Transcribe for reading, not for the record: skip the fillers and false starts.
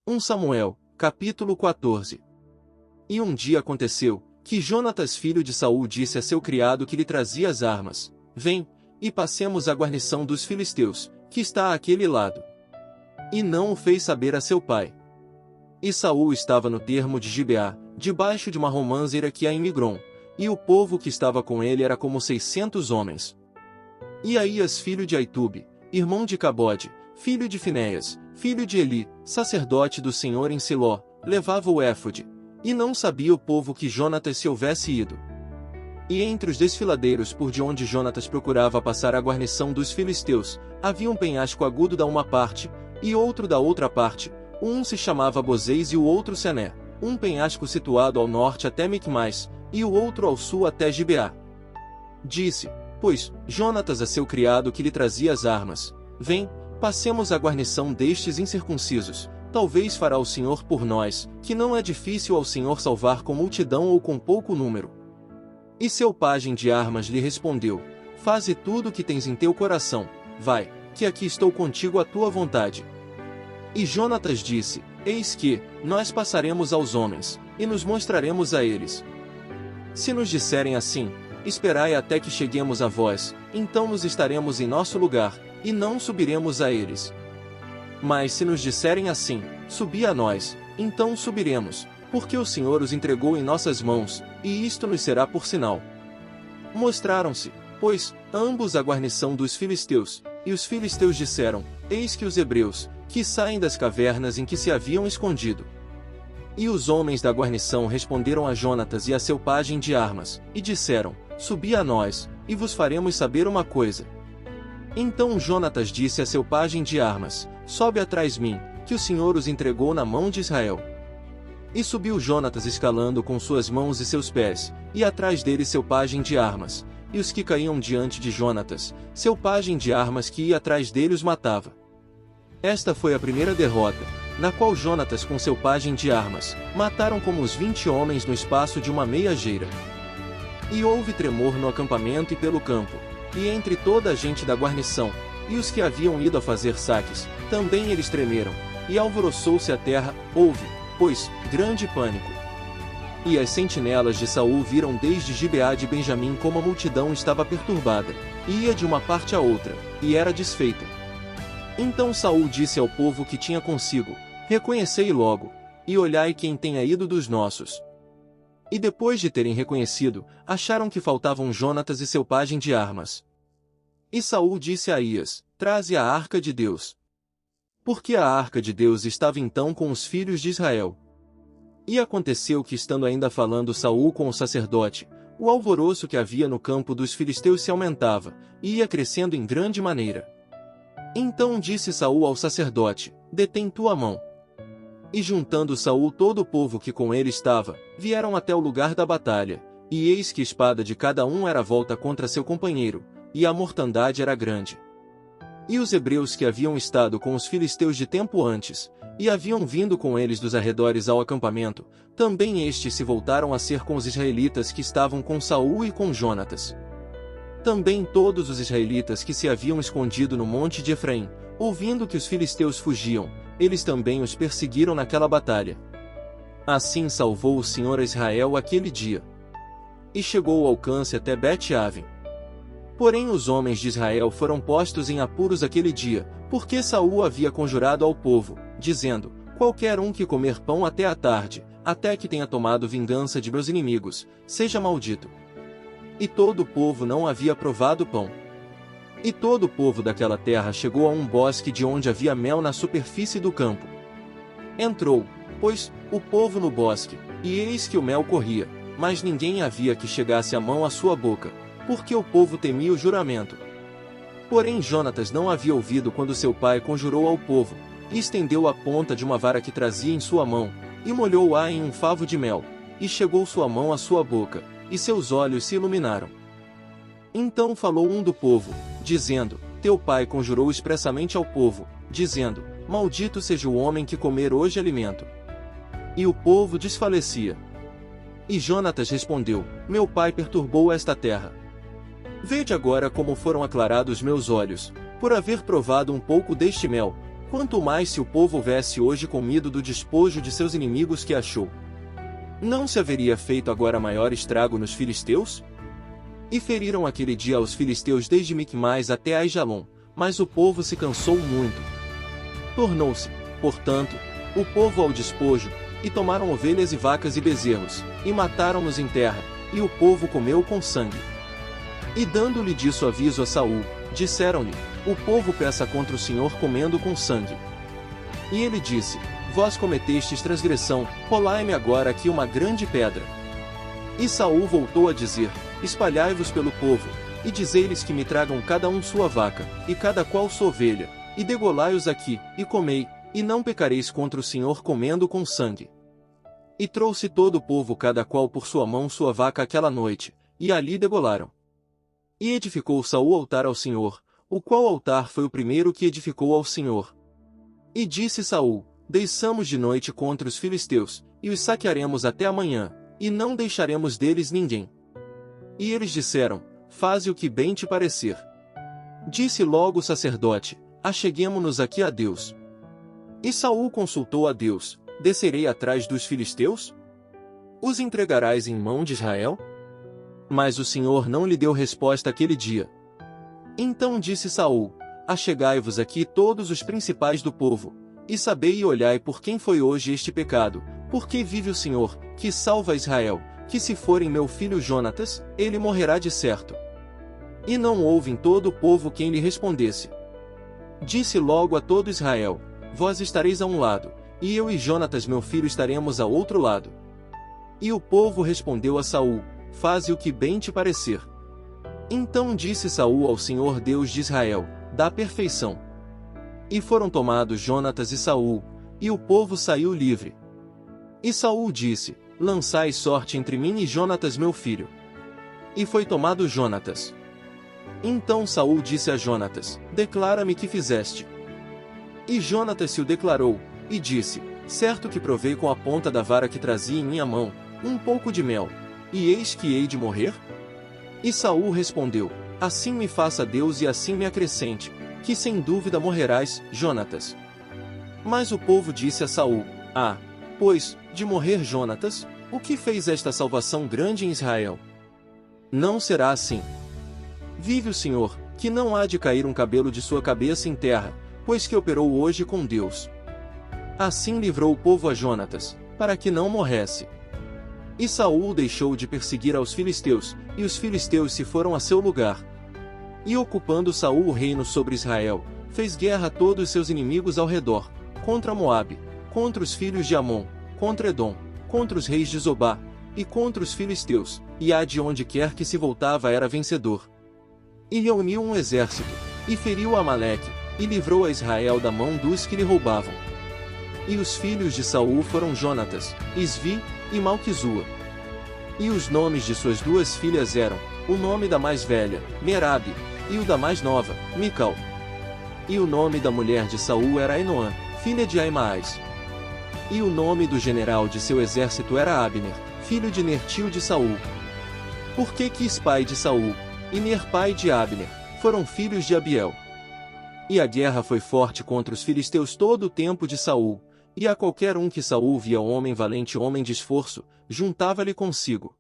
1 Samuel, capítulo 14. E um dia aconteceu, que Jonatas filho de Saul disse a seu criado que lhe trazia as armas: Vem, e passemos a guarnição dos filisteus, que está àquele lado. E não o fez saber a seu pai. E Saul estava no termo de Gibeá, debaixo de uma romanceira que há em Migron, e o povo que estava com ele era como 600 homens. E Aías filho de Aitube, irmão de Cabode, filho de Finéias, filho de Eli, sacerdote do Senhor em Siló, levava o éfode, e não sabia o povo que Jonatas se houvesse ido. E entre os desfiladeiros por de onde Jonatas procurava passar a guarnição dos filisteus, havia um penhasco agudo da uma parte, e outro da outra parte, um se chamava Bozês e o outro Sené, um penhasco situado ao norte até Micmais, e o outro ao sul até Gibeá. Disse, pois, Jonatas a seu criado que lhe trazia as armas: Vem, passemos a guarnição destes incircuncisos, talvez fará o Senhor por nós, que não é difícil ao Senhor salvar com multidão ou com pouco número. E seu pajem de armas lhe respondeu: Faze tudo o que tens em teu coração, vai, que aqui estou contigo à tua vontade. E Jonatas disse: Eis que, nós passaremos aos homens, e nos mostraremos a eles. Se nos disserem assim: Esperai até que cheguemos a vós, então nos estaremos em nosso lugar, e não subiremos a eles. Mas se nos disserem assim: Subi a nós, então subiremos, porque o Senhor os entregou em nossas mãos, e isto nos será por sinal. Mostraram-se, pois, ambos à guarnição dos filisteus, e os filisteus disseram: Eis que os hebreus, que saem das cavernas em que se haviam escondido. E os homens da guarnição responderam a Jonatas e a seu pajem de armas, e disseram: Subi a nós, e vos faremos saber uma coisa. Então Jonatas disse a seu pajem de armas: Sobe atrás mim, que o Senhor os entregou na mão de Israel. E subiu Jonatas escalando com suas mãos e seus pés, e atrás dele seu pajem de armas, e os que caíam diante de Jonatas, seu pajem de armas que ia atrás dele os matava. Esta foi a primeira derrota, na qual Jonatas com seu pajem de armas, mataram como os 20 homens no espaço de uma meia geira. E houve tremor no acampamento e pelo campo, e entre toda a gente da guarnição, e os que haviam ido a fazer saques, também eles tremeram, e alvoroçou-se a terra, houve, pois, grande pânico. E as sentinelas de Saul viram desde Gibeá de Benjamim como a multidão estava perturbada, e ia de uma parte a outra, e era desfeita. Então Saul disse ao povo que tinha consigo: Reconhecei logo, e olhai quem tenha ido dos nossos. E depois de terem reconhecido, acharam que faltavam Jonatas e seu pajem de armas. E Saul disse a Aías: Traze a arca de Deus. Porque a arca de Deus estava então com os filhos de Israel. E aconteceu que, estando ainda falando Saul com o sacerdote, o alvoroço que havia no campo dos filisteus se aumentava, e ia crescendo em grande maneira. Então disse Saul ao sacerdote: Detém tua mão. E juntando Saul todo o povo que com ele estava, vieram até o lugar da batalha, e eis que a espada de cada um era volta contra seu companheiro, e a mortandade era grande. E os hebreus que haviam estado com os filisteus de tempo antes, e haviam vindo com eles dos arredores ao acampamento, também estes se voltaram a ser com os israelitas que estavam com Saul e com Jonatas. Também todos os israelitas que se haviam escondido no monte de Efraim, ouvindo que os filisteus fugiam, eles também os perseguiram naquela batalha. Assim salvou o Senhor a Israel aquele dia. E chegou o alcance até Bet-Aven. Porém os homens de Israel foram postos em apuros aquele dia, porque Saul havia conjurado ao povo, dizendo: Qualquer um que comer pão até a tarde, até que tenha tomado vingança de meus inimigos, seja maldito. E todo o povo não havia provado pão. E todo o povo daquela terra chegou a um bosque de onde havia mel na superfície do campo. Entrou, pois, o povo no bosque, e eis que o mel corria, mas ninguém havia que chegasse a mão à sua boca, porque o povo temia o juramento. Porém Jonatas não havia ouvido quando seu pai conjurou ao povo, e estendeu a ponta de uma vara que trazia em sua mão, e molhou-a em um favo de mel, e chegou sua mão à sua boca, e seus olhos se iluminaram. Então falou um do povo, dizendo: Teu pai conjurou expressamente ao povo, dizendo: Maldito seja o homem que comer hoje alimento. E o povo desfalecia. E Jonatas respondeu: Meu pai perturbou esta terra. Vede agora como foram aclarados meus olhos, por haver provado um pouco deste mel, Quanto mais se o povo houvesse hoje comido do despojo de seus inimigos que achou. Não se haveria feito agora maior estrago nos filisteus? E feriram aquele dia aos filisteus desde Micmais até Aijalon, mas o povo se cansou muito. Tornou-se, portanto, o povo ao despojo, e tomaram ovelhas e vacas e bezerros, e mataram-nos em terra, e o povo comeu com sangue. E dando-lhe disso aviso a Saul, disseram-lhe, o povo peça contra o Senhor comendo com sangue. E ele disse, vós cometestes transgressão, rolai-me agora aqui uma grande pedra. E Saul voltou a dizer, espalhai-vos pelo povo, e dizei-lhes que me tragam cada um sua vaca, e cada qual sua ovelha, e degolai-os aqui, e comei, e não pecareis contra o Senhor comendo com sangue. E trouxe todo o povo cada qual por sua mão sua vaca aquela noite, e ali degolaram. E edificou Saul altar ao Senhor, o qual altar foi o primeiro que edificou ao Senhor. E disse Saul, desçamos de noite contra os filisteus, e os saquearemos até amanhã, e não deixaremos deles ninguém. E eles disseram, faze o que bem te parecer. Disse logo o sacerdote, acheguemo-nos aqui a Deus. E Saul consultou a Deus, descerei atrás dos filisteus? Os entregarás em mão de Israel? Mas o Senhor não lhe deu resposta aquele dia. Então disse Saul, achegai-vos aqui todos os principais do povo, e sabei e olhai por quem foi hoje este pecado, porque vive o Senhor, que salva Israel, que se forem meu filho Jonatas, ele morrerá de certo. E não houve em todo o povo quem lhe respondesse. Disse logo a todo Israel, vós estareis a um lado, e eu e Jonatas meu filho estaremos a outro lado. E o povo respondeu a Saul, faze o que bem te parecer. Então disse Saul ao Senhor Deus de Israel, dá perfeição. E foram tomados Jonatas e Saul, e o povo saiu livre. E Saul disse, lançai sorte entre mim e Jonatas meu filho. E foi tomado Jonatas. Então Saul disse a Jonatas, declara-me que fizeste. E Jonatas se o declarou, e disse, certo que provei com a ponta da vara que trazia em minha mão, um pouco de mel, e eis que hei de morrer? E Saul respondeu, assim me faça Deus e assim me acrescente, que sem dúvida morrerás, Jonatas. Mas o povo disse a Saul, pois, de morrer Jonatas, o que fez esta salvação grande em Israel? Não será assim. Vive o Senhor, que não há de cair um cabelo de sua cabeça em terra, pois que operou hoje com Deus. Assim livrou o povo a Jonatas, para que não morresse. E Saul deixou de perseguir aos filisteus, e os filisteus se foram a seu lugar. E ocupando Saul o reino sobre Israel, fez guerra a todos os seus inimigos ao redor, contra Moabe, contra os filhos de Amon, contra Edom, contra os reis de Zobá, e contra os filisteus, e de onde quer que se voltava era vencedor. E reuniu um exército, e feriu Amaleque, e livrou a Israel da mão dos que lhe roubavam. E os filhos de Saul foram Jonatas, Isvi, e Malquizua. E os nomes de suas duas filhas eram, o nome da mais velha, Merabe, e o da mais nova, Mical. E o nome da mulher de Saul era Ainoã, filha de Aimaas. E o nome do general de seu exército era Abner, filho de Ner tio de Saul. Porque Quis pai de Saul, e Ner pai de Abner, foram filhos de Abiel. E a guerra foi forte contra os filisteus todo o tempo de Saul, e a qualquer um que Saul via homem valente homem de esforço, juntava-lhe consigo.